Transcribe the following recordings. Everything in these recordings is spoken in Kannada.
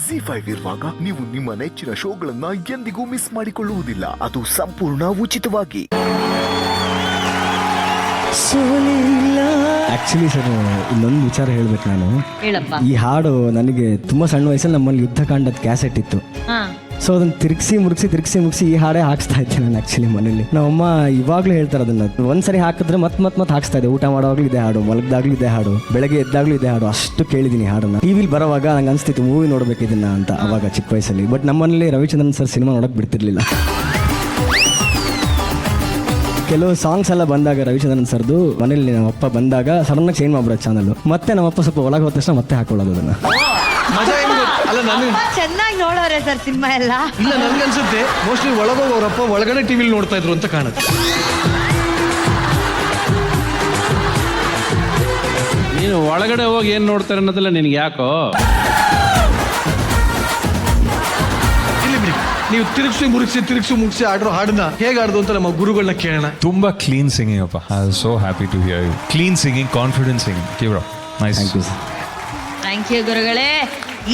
ZEE5 ಇರುವಾಗ ನೀವು ನಿಮ್ಮ ನೆಚ್ಚಿನ ಶೋಗಳನ್ನ ಎಂದಿಗೂ ಮಿಸ್ ಮಾಡಿಕೊಳ್ಳುವುದಿಲ್ಲ. ಅದು ಸಂಪೂರ್ಣ ಉಚಿತವಾಗಿ. ಆಕ್ಚುಲಿ ಸರ್ ಇನ್ನೊಂದು ವಿಚಾರ ಹೇಳ್ಬೇಕು ನಾನು. ಹೇಳಪ್ಪ. ಈ ಹಾಡು ನನಗೆ ತುಂಬಾ ಸಣ್ಣ ವಯಸ್ಸಲ್ಲಿ ನಮ್ಮಲ್ಲಿ ಯುದ್ಧಕಾಂಡದ ಕ್ಯಾಸೆಟ್ ಇತ್ತು. ಸೊ ಅದನ್ನ ತಿರುಗಿಸಿ ಮುಗಿಸಿ ಈ ಹಾಡೇ ಹಾಕ್ಸ್ತಾ ಇದ್ದೆ ನಾನು ಆಕ್ಚುಲಿ ಮನೇಲಿ. ನಮ್ಮಮ್ಮ ಇವಾಗ್ಲೂ ಹೇಳ್ತಾರೆ ಅದನ್ನ, ಒಂದ್ಸರಿ ಹಾಕಿದ್ರೆ ಮತ್ತೆ ಹಾಕ್ಸ್ತಾ ಇದೆ. ಊಟ ಮಾಡೋವಾಗ್ಲೂ ಇದೆ ಹಾಡು, ಮಲಗ್ದಾಗ್ಲೂ ಇದೆ ಹಾಡು, ಬೆಳಗ್ಗೆ ಎದ್ದಾಗ್ಲೂ ಇದೆ ಹಾಡು. ಅಷ್ಟು ಕೇಳಿದೀನಿ ಹಾಡನ್ನ. ಟಿವಿಲಿ ಬರೋವಾಗ ನಂಗೆ ಅನ್ಸ್ತಿತ್ತು ಮೂವಿ ನೋಡ್ಬೇಕು ಇದನ್ನ ಅಂತ ಅವಾಗ ಚಿಕ್ಕ ವಯಸ್ಸಲ್ಲಿ. ಬಟ್ ನಮ್ಮನೇಲಿ ರವಿಚಂದ್ರನ್ ಸರ್ ಸಿನಿಮಾ ನೋಡಕ್ ಬಿಡ್ತಿರ್ಲಿಲ್ಲ. ಕೆಲವು ಸಾಂಗ್ಸ್ ಎಲ್ಲ ಬಂದಾಗ ರವಿಚಂದ್ರನ್ ಸರ್ದು ಮನೇಲಿ ನಮ್ಮಪ್ಪ ಬಂದಾಗ ಸಡನ್ನಾಗಿ ಚೇಂಜ್ ಮಾಡ್ಬಿಡೋದು ಚಾನಲ್. ಮತ್ತೆ ನಮ್ಮಪ್ಪ ಸ್ವಲ್ಪ ಒಳಗೆ ಹೋದ ತಕ್ಷಣ ಮತ್ತೆ ಹಾಕೊಳ್ಳೋದು ಅದನ್ನ. ಚೆನ್ನಾಗಿ ನೋಡೋರೆ ಸರ್ ಸಿನಿಮಾ ಎಲ್ಲ. ಇಲ್ಲ ನನ್ಗೆ ಅನ್ಸುತ್ತೆ ಮೋಸ್ಟ್ಲಿ ಒಳಗೋಗವ್ರಪ್ಪ ಒಳಗಡೆ ಟಿವಿಲಿ ನೋಡ್ತಾ ಇದ್ರು ಅಂತ ಕಾಣುತ್ತೆ. ನೀನು ಒಳಗಡೆ ಹೋಗಿ ಏನ್ ನೋಡ್ತಾರೆ ಅನ್ನೋದಲ್ಲ ನಿನ್ಗೆ ಯಾಕೋ. ನೀವು ತಿರುಗಿಸಿ ಮುಗಿಸಿ ಆಡ್ರೋ ಹಾಡನ್ನ ಹೇಗೆ ಆಡ್ದು ಅಂತ ನಮ್ಮ ಗುರುಗಳನ್ನ ಕೇಳೋಣ. ತುಂಬಾ ಕ್ಲೀನ್ ಸಿಂಗಿಂಗ್ ಅಪ್ಪ. I am so happy to hear you. Clean singing, confident singing. Keep it up. Nice. Thank you sir. Thank you ಗುರುಗಳೇ.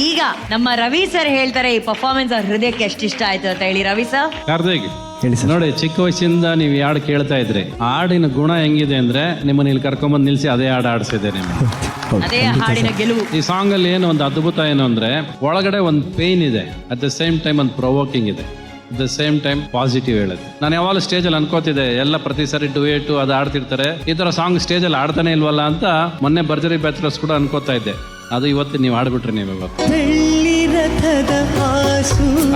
ಈಗ ನಮ್ಮ ರವಿ ಸರ್ ಹೇಳ್ತಾರೆ ಈ ಪರ್ಫಾರ್ಮೆನ್ಸ್ ಅವ್ರ ಹೃದಯಕ್ಕೆ ಎಷ್ಟು ಇಷ್ಟ ಆಯ್ತು ಅಂತ ಹೇಳಿ. ರವಿ ಸರ್ ಕಾರ್ತಿಕ್ ಹೇಳಿ ಸರ್. ನೋಡಿ, ಚಿಕ್ಕ ವಯಸ್ಸಿಂದ ನೀವು ಹಾಡು ಕೇಳ್ತಾ ಇದ್ರಿ. ಹಾಡಿನ ಗುಣ ಹೆಂಗಿದೆ ಅಂದ್ರೆ ನಿಮ್ಮನ್ನ ಇಲ್ಲಿ ಕರ್ಕೊಂಬಂದು ನಿಲ್ಸಿ ಅದೇ ಹಾಡು ಆಡಿಸಿದೆ ನಿಮ್ಮ. ಅದೇ ಹಾಡಿನ ಗೆಲುವು. ಈ ಸಾಂಗ್ ಅಲ್ಲಿ ಏನು ಒಂದು ಅದ್ಭುತ ಏನು ಅಂದ್ರೆ ಒಳಗಡೆ ಒಂದು ಪೇನ್ ಇದೆ, ಅಟ್ ದ ಸೇಮ್ ಟೈಮ್ ಒಂದು ಪ್ರೊವೋಕಿಂಗ್ ಇದೆ, at the same time positive ಹೇಳುತ್ತೆ. ನಾನು ಯಾವಾಗಲೂ ಸ್ಟೇಜಲ್ಲಿ ಅನ್ಕೋತಿದ್ದೆ, ಎಲ್ಲ ಪ್ರತಿ ಸರಿ ಡುಯೇಟು ಅದು ಆಡ್ತಿರ್ತಾರೆ, ಈ ತರ ಸಾಂಗ್ ಸ್ಟೇಜಲ್ಲಿ ಆಡ್ತಾನೆ ಇಲ್ವಲ್ಲ ಅಂತ ಮೊನ್ನೆ ಭರ್ಜರಿ ಬ್ಯಾಚುಲರ್ಸ್ ಕೂಡ ಅನ್ಕೋತಾ ಇದ್ದೆ. ಅದು ಇವತ್ತು ನೀವು ಆಡ್ಬಿಟ್ರಿ. ನೀವು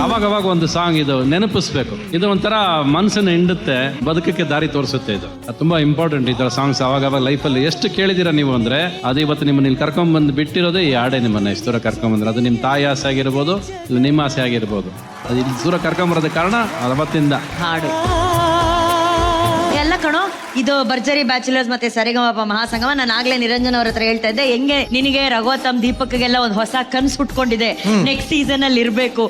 ಅವಾಗ ಒಂದು ಸಾಂಗ್ ಇದು ನೆನಪಿಸ್ಬೇಕು. ಇದು ಒಂಥರ ಮನಸ್ಸನ್ನು ಹಿಂಡುತ್ತೆ, ಬದುಕಕ್ಕೆ ದಾರಿ ತೋರಿಸುತ್ತೆ. ಇದು ತುಂಬಾ ಇಂಪಾರ್ಟೆಂಟ್. ಈ ತರ ಸಾಂಗ್ಸ್ ಅವಾಗ ಲೈಫಲ್ಲಿ ಎಷ್ಟು ಕೇಳಿದಿರ ನೀವು ಅಂದ್ರೆ ಅದು ಇವತ್ತು ನಿಮ್ಮನ್ನ ಇಲ್ಲಿ ಕರ್ಕೊಂಡ್ ಬಂದು ಬಿಟ್ಟಿರೋದೇ ಈ ಹಾಡೇ. ನಿಮ್ಮನ್ನ ಇಷ್ಟು ದೂರ ಕರ್ಕೊಂಡ್ ಬಂದ್ರೆ ಅದು ನಿಮ್ಮ ತಾಯಿ ಆಸೆ ಆಗಿರ್ಬೋದು, ಇಲ್ಲ ನಿಮ್ಮ ಆಸೆ ಆಗಿರ್ಬೋದು. ಅದು ಇಲ್ಲಿ ದೂರ ಕರ್ಕೊಂಡ್ ಬರೋದ ಕಾರಣ ಅವತ್ತಿಂದ ಹಾಡು ಎಲ್ಲ ಕಣೋ. ಇದು ಭರ್ಜರಿ ಬ್ಯಾಚುಲರ್ಸ್ ಮತ್ತೆ ಸರಿಗಮಪ ಮಹಾಸಂಗಮ. ನಾನು ಆಗ್ಲೇ ನಿರಂಜನ್ ಅವ್ರ ಹತ್ರ ಹೇಳ್ತಾ ಇದ್ದೆ, ಹೆಂಗೆ ನಿನಗೆ ರಘೋತ್ತಮ್ ದೀಪಕ್ಗೆಲ್ಲ ಒಂದು ಹೊಸ ಕನ್ಸು ಹುಟ್ಕೊಂಡಿದೆ, ನೆಕ್ಸ್ಟ್ ಸೀಸನ್ ಅಲ್ಲಿ ಇರ್ಬೇಕು,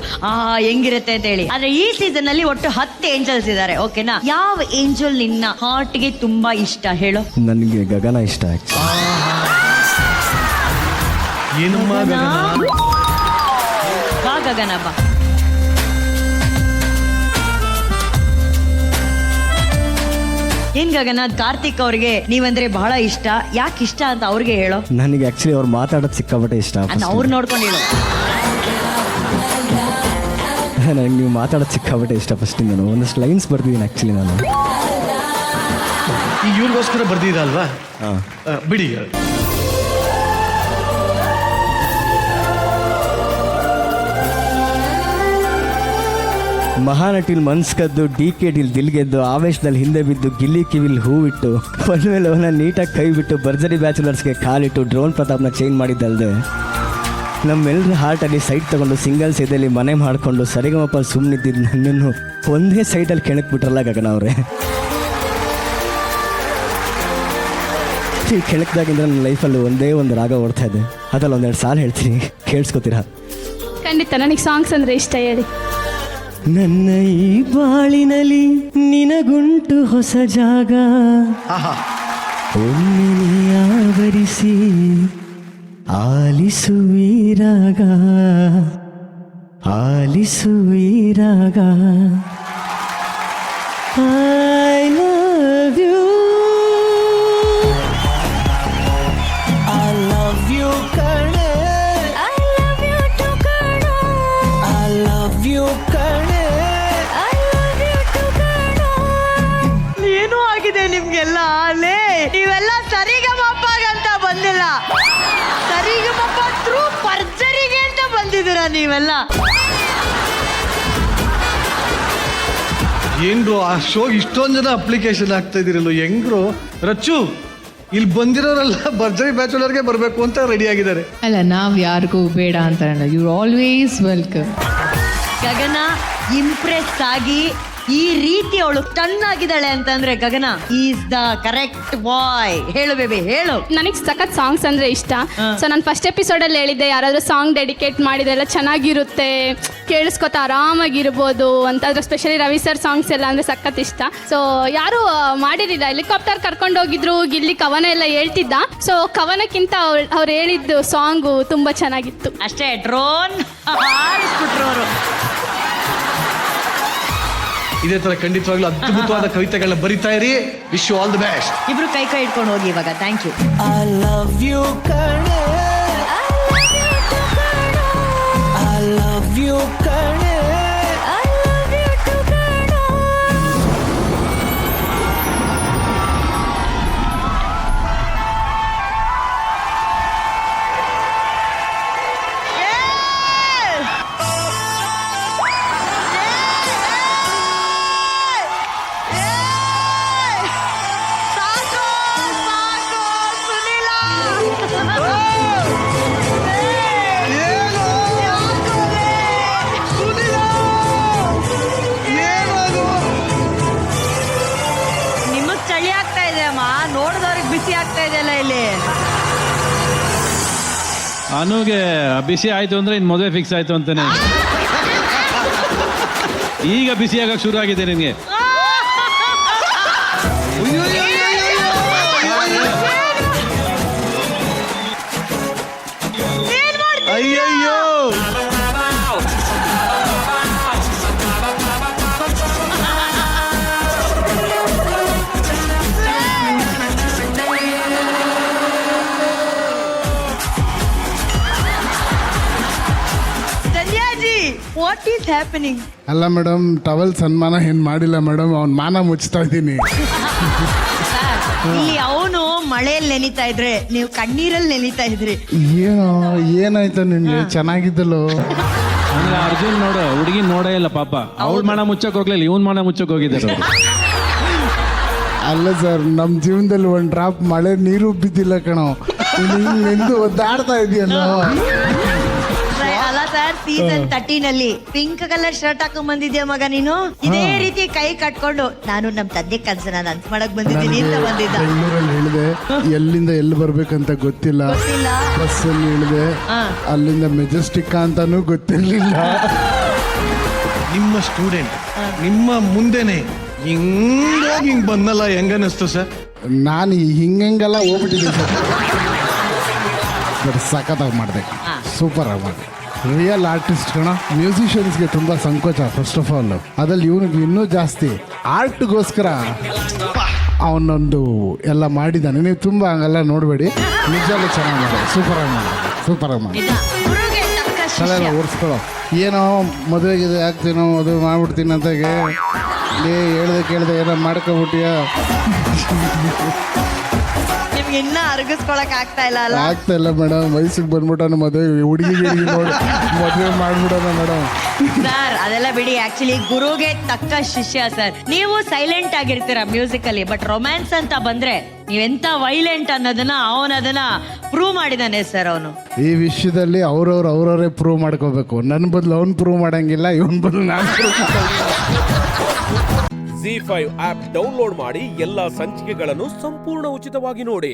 ಹೆಂಗಿರುತ್ತೆ ಅಂತ ಹೇಳಿ. ಆದ್ರೆ ಈ ಸೀಸನ್ ಅಲ್ಲಿ ಒಟ್ಟು 10 ಏಂಜಲ್ಸ್ ಇದ್ದಾರೆ. ಓಕೆನಾ? ಯಾವ ಏಂಜಲ್ ನಿನ್ನ ಹಾರ್ಟ್ಗೆ ತುಂಬಾ ಇಷ್ಟ ಹೇಳು? ನನಗೆ ಗಗನ ಇಷ್ಟ ಆಕ್ಚುಲಿ. ಏನಮ್ಮ ಬಾ ಗಗನ ಬಾ. ಏನ್ ಗಗನ, ಕಾರ್ತಿಕ್ ಅವ್ರಿಗೆ ನೀವಂದ್ರೆ ಬಹಳ ಇಷ್ಟ. ಯಾಕೆ ಇಷ್ಟ ಅಂತ ಅವ್ರಿಗೆ ಹೇಳೋ. ನನಗೆ ಆಕ್ಚುಲಿ ಅವ್ರು ಮಾತಾಡೋದು ಸಿಕ್ಕಾಪಟ್ಟೆ ಇಷ್ಟ. ಅವ್ರು ನೋಡ್ಕೊಂಡು ಹೇಳು. ನನಗೆ ನೀವು ಮಾತಾಡೋದು ಸಿಕ್ಕಾಪಟ್ಟೆ ಇಷ್ಟ. ಫಸ್ಟ್ ನಾನು ಒಂದಷ್ಟು ಲೈನ್ಸ್ ಬರ್ದಿದ್ದೀನಿ ಆಕ್ಚುಲಿ ನಾನು. ಈ ಇವ್ರಿಗೋಸ್ಕರ ಬರ್ದಿದ್ದಲ್ವಾ? ಬಿಡಿ. ಮಹಾನಟಿಲ್ ಮನ್ಸ್ಕದ್ದು, DKDಲ್ ದಿಲ್ಗೆದ್ದು, ಆವೇಶದಲ್ಲಿ ಹಿಂದೆ ಬಿದ್ದು, ಗಿಲ್ಲಿ ಕಿವಿಲ್ ಹೂವಿಟ್ಟು, ಪನ್ಮೇಲೆ ಅವನ ನೀಟಾಗಿ ಕೈ ಬಿಟ್ಟು, ಭರ್ಜರಿ ಬ್ಯಾಚುಲರ್ಸ್ಗೆ ಕಾಲಿಟ್ಟು, ಡ್ರೋನ್ ಪ್ರತಾಪ್ನ ಚೇಂಜ್ ಮಾಡಿದ್ದಲ್ದೆ ನಮ್ಮೆಲ್ಲರ ಹಾರ್ಟಲ್ಲಿ ಸೈಟ್ ತಗೊಂಡು ಸಿಂಗಲ್ ಸೈಡಲ್ಲಿ ಮನೆ ಮಾಡಿಕೊಂಡು ಸರಿಗಮಪ ಸುಮ್ಮನಿದ್ದಿದ್ದು ನನ್ನನ್ನು ಒಂದೇ ಸೈಟಲ್ಲಿ ಕೆಣಕ್ ಬಿಟ್ರಲ್ಲ ಗಗನ ಅವರೇ. ಈ ಕೆಣಕ್ದಾಗಿಂದ ನನ್ನ ಲೈಫಲ್ಲಿ ಒಂದೇ ಒಂದು ರಾಗ ಓಡ್ತಾ ಇದೆ. ಅದ್ರಲ್ಲಿ 1-2 ಸಾಲ ಹೇಳ್ತೀನಿ, ಕೇಳಿಸ್ಕೊತೀರಾ? ಖಂಡಿತ. ನನಗೆ ಸಾಂಗ್ಸ್ ಅಂದರೆ ಇಷ್ಟ. ಹೇಳಿ. ನನ್ನ ಈ ಬಾಳಿನಲ್ಲಿ ನಿನಗುಂಟು ಹೊಸ ಜಾಗ, ಒಮ್ಮೆ ನೀ ಆವರಿಸಿ ಆಲಿಸುವಿರಾಗ, ಆಲಿಸುವಿರಾಗ. I love you, I love you ಕಣೆ, ಐ ಲವ್ ಯು ಟು ಕಣೆ, ಐ ಲವ್ ಯು ಕಣೆ, ಐ ಲವ್ ಯು ಟು ಕಣೆ. ಏನೂ ಆಗಿದೆ ನಿಮ್ಗೆಲ್ಲ. ಅಲ್ಲೇ ನೀವೆಲ್ಲ ಸರಿಗಮಪ್ಪಗಂತ ಬಂದಿಲ್ಲ, ಸರಿಗಮಪ್ಪ ಥ್ರೂ ಭರ್ಜರಿಗೆ ಅಂತ ಬಂದಿದ್ದೀರಾ ನೀವೆಲ್ಲ. ಏನ್ರು ಆ ಶೋಗೆ ಇಷ್ಟೊಂದು ಜನ ಅಪ್ಲಿಕೇಶನ್ ಆಗ್ತಾ ಇದೀರಲ್ಲ, ಹೆಂಗ್ರು? ರಚ್ಚು, ಇಲ್ಲಿ ಬಂದಿರೋರೆಲ್ಲ ಭರ್ಜರಿ ಬ್ಯಾಚುಲರ್ಗೆ ಬರಬೇಕು ಅಂತ ರೆಡಿ ಆಗಿದ್ದಾರೆ. ಅಲ್ಲ, ನಾವ್ ಯಾರಿಗೂ ಬೇಡ ಅಂತ ಹೇಳ. You always welcome. Gagana impress ಆಗಿ ಈ ರೀತಿ ಅವಳು ಟನ್ ಆಗಿದ್ದಾಳೆ ಅಂತಂದ್ರೆ Gagana is the correct boy. ಹೇಳು ಬೇಬಿ, ಹೇಳು. ನನಗೆ ಸಖತ್ ಸಾಂಗ್ಸ್ ಅಂದ್ರೆ ಇಷ್ಟ. ಸೊ ನಾನು ಫಸ್ಟ್ ಎಪಿಸೋಡಲ್ಲಿ ಹೇಳಿದ್ದೆ, ಯಾರಾದ್ರೂ ಸಾಂಗ್ ಡೆಡಿಕೇಟ್ ಮಾಡಿದ್ರೆಲ್ಲ ಚೆನ್ನಾಗಿರುತ್ತೆ, ಕೇಳಿಸ್ಕೊತಾ ಆರಾಮಾಗಿರ್ಬೋದು ಅಂತ. ಅದ್ರ ಸ್ಪೆಷಲಿ ರವಿ ಸರ್ ಸಾಂಗ್ಸ್ ಎಲ್ಲ ಅಂದ್ರೆ ಸಖತ್ ಇಷ್ಟ. ಸೊ ಯಾರು ಮಾಡಿರಲಿಲ್ಲ. ಹೆಲಿಕಾಪ್ಟರ್ ಕರ್ಕೊಂಡು ಹೋಗಿದ್ರು, ಗಿಲ್ಲಿ ಕವನ ಎಲ್ಲ ಹೇಳ್ತಿದ್ದ. ಸೊ ಕವನಕ್ಕಿಂತ ಅವ್ರು ಹೇಳಿದ್ದು ಸಾಂಗು ತುಂಬಾ ಚೆನ್ನಾಗಿತ್ತು ಅಷ್ಟೇ. ಡ್ರೋನ್ ಇದೇ ತರ ಖಂಡಿತವಾಗ್ಲೂ ಅದ್ಭುತವಾದ ಕವಿತೆಗಳನ್ನ ಬರಿತಾ ಇರಿ. Wish you all the best. ಇಬ್ರು ಕೈ ಕೈ ಇಟ್ಕೊಂಡು ಹೋಗಿ ಇವಾಗ. Thank you. I love you ಕಣೆ, I love you ಕಣೆ, I love you too ಕಣೆ. ನಿಮಗ್ ಚಳಿ ಆಗ್ತಾ ಇದೆ ಅಮ್ಮ, ನೋಡಿದವ್ರಿಗೆ ಬಿಸಿ ಆಗ್ತಾ ಇದೆಯಲ್ಲ ಇಲ್ಲಿ. ಅನುಗೆ ಬಿಸಿ ಆಯ್ತು ಅಂದ್ರೆ ಇನ್ ಮದುವೆ ಫಿಕ್ಸ್ ಆಯ್ತು ಅಂತಾನೆ. ಈಗ ಬಿಸಿ ಆಗಕ್ ಶುರು ಆಗಿದೆ ನಿನ್ಗೆ. ಅಯ್ಯಯ್ಯೋ ಸಂಧ್ಯಾಜಿ, ವಾಟ್ ಈಸ್ ಹ್ಯಾಪನಿಂಗ್? ಅಲ್ಲ ಮೇಡಮ್, ಟವಲ್ ಸನ್ಮಾನ ಏನ್ ಮಾಡಿಲ್ಲ ಮೇಡಮ್, ಅವ್ನ ಮಾನ ಮುಚ್ತಾ ಇದ್ದೀನಿ. ಇಲ್ಲಿ ಅವನು ಮಳೆಯಲ್ಲಿ ನೆನಿತಾ ಇದ್ರೆ ನೀವು ಕಣ್ಣೀರಲ್ಲಿ ನೆನಿತಾ ಇದ್ರಿ. ಏನೋ ಏನಾಯ್ತು ನಿನ್ಗೆ? ಚೆನ್ನಾಗಿದ್ದಲ್ಲೋ. ಅಂದ್ರೆ ಅರ್ಜುನ್ ನೋಡು, ಹುಡುಗಿ ನೋಡೇ ಇಲ್ಲ ಪಾಪ. ಅವ್ಳ ಮಾನ ಮುಚ್ಚಕ್ ಹೋಗ್ಲಿಲ್ಲ, ಇವನ್ ಮಾನ ಮುಚ್ಚಕ್ ಹೋಗಿದ್ದಾರೆ. ಅಲ್ಲ ಸರ್, ನಮ್ಮ ಜೀವನದಲ್ಲಿ ಒಂದು ಡ್ರಾಪ್ ಮಳೆ ನೀರು ಬಿದ್ದಿಲ್ಲ ಕಣೋ. ನಿಂದು ಒದ್ದಾಡ್ತಾ ಇದೆಯಲ್ಲೋ. ಅಲ್ಲ ಸರ್, ಸೀಸನ್ 13 ಅಲ್ಲಿ ಪಿಂಕ್ ಕಲರ್ ಶರ್ಟ್ ಹಾಕೊಂಡ್ ಬಂದಿದ್ಯಾ ಮಗ ನೀನು. ಇದೇ ರೀತಿ ಕೈ ಕಟ್ಕೊಂಡು ನಾನು ನಮ್ ತಂದೆ ಕನ್ಸನ ಡಾನ್ಸ್ ಮಾಡಕ್ ಬಂದಿದ್ದೀನಿ ಅಂತ ಬಂದಿದ್ದ. ಬೆಂಗಳೂರಲ್ಲಿ ಹೇಳಿದೆ, ಎಲ್ಲಿಂದ ಎಲ್ಲಿ ಬರ್ಬೇಕಂತ ಗೊತ್ತಿಲ್ಲ. ಬಸ್ಸಲ್ಲಿ ಹೇಳಿದೆ, ಅಲ್ಲಿಂದ ಮೆಜೆಸ್ಟಿಕ್ ಅಂತಾನೂ ಗೊತ್ತಿರ್ಲಿಲ್ಲ. ನಿಮ್ಮ ಸ್ಟೂಡೆಂಟ್ ನಿಮ್ಮ ಮುಂದೆನೆ ಹಿಂಗ್ ಬಂದಲ್ಲ, ಹೆಂಗನ್ನಿಸ್ತು ಸರ್? ನಾನು ಹಿಂಗೆಲ್ಲ ಹೋಗ್ಬಿಟ್ಟಿದ್ದೆ ಸರ್. ಬಟ್ ಸಖತ್ತಾಗಿ ಮಾಡಿದೆ, ಸೂಪರ್ ಆಗಿ ಮಾಡಿದೆ. ರಿಯಲ್ ಆರ್ಟಿಸ್ಟ್ ಕಣ. ಮ್ಯೂಸಿಷಿಯನ್ಸ್ಗೆ ತುಂಬ ಸಂಕೋಚ ಫಸ್ಟ್ ಆಫ್ ಆಲ್. ಅದ್ರಲ್ಲಿ ಇವನಿಗೆ ಇನ್ನೂ ಜಾಸ್ತಿ ಆರ್ಟ್ಗೋಸ್ಕರ ಅವನೊಂದು ಎಲ್ಲ ಮಾಡಿದ್ದಾನೆ. ನೀವು ತುಂಬ ಹಂಗೆಲ್ಲ ನೋಡಬೇಡಿ, ನಿಜವಾಗ್ಲೂ ಚೆನ್ನಾಗಿ ಮಾಡಿ, ಸೂಪರಾಗಿ ಮಾಡಿ, ಸೂಪರಾಗಿ ಮಾಡಿ. ತಲೆಲ್ಲ ಓಡಿಸ್ಕೊಳ್ಳೋ. ಏನೋ ಮದುವೆಗೆ ಆಗ್ತೀನೋ ಮದುವೆ ಮಾಡ್ಬಿಡ್ತೀನಿ ಅಂತ ಹೇಳ್ದೆ ಕೇಳ್ದೆ ಏನೋ ಮಾಡ್ಕೊಬಿಟ್ಟಿಯ. ನಿಮ್ಗೆ ಇನ್ನ ಅರ್ಗಿಸ್ಕೊಳಕ್ ಆಗ್ತಾ ಇಲ್ಲ ಅಲ್ಲ? ಆಗ್ತಾ ಇಲ್ಲ ಮೇಡಮ್, ವಯಸ್ಸಿಗೆ ಬಂದ್ಬಿಟ್ಟನ ಮದುವೆ, ಹುಡುಗಿ ನೋಡಿ ಮದುವೆ ಮಾಡ್ಬಿಡೋಣ ಮೇಡಮ್. ಸರ್ ಅದೆಲ್ಲ ಬಿಡಿ. ಆಕ್ಚುಲಿ ಗುರುಗೆ ತಕ್ಕ ಶಿಷ್ಯ ಸರ್. ನೀವು ಸೈಲೆಂಟ್ ಆಗಿರ್ತೀರಾ ಮ್ಯೂಸಿಕ್ ಅಲ್ಲಿ, ಬಟ್ ರೊಮ್ಯಾನ್ಸ್ ಅಂತ ಬಂದ್ರೆ ನೀವೆಂತ ವೈಲೆಂಟ್ ಅನ್ನೋದನ್ನ ಅವನದನ್ನ ಪ್ರೂವ್ ಮಾಡಿದಾನೆ ಸರ್. ಅವನು ಈ ವಿಷಯದಲ್ಲಿ ಅವ್ರವರೇ ಪ್ರೂವ್ ಮಾಡ್ಕೋಬೇಕು. ನನ್ನ ಬದಲು ಅವ್ನು ಪ್ರೂವ್ ಮಾಡಂಗಿಲ್ಲ, ಇವನ್ ಬದಲು ನಾನು ಪ್ರೂವ್ ಮಾಡಂಗಿಲ್ಲ. ZEE5 ಆಪ್ ಡೌನ್ಲೋಡ್ ಮಾಡಿ ಎಲ್ಲಾ ಸಂಚಿಕೆಗಳನ್ನು ಸಂಪೂರ್ಣ ಉಚಿತವಾಗಿ ನೋಡಿ.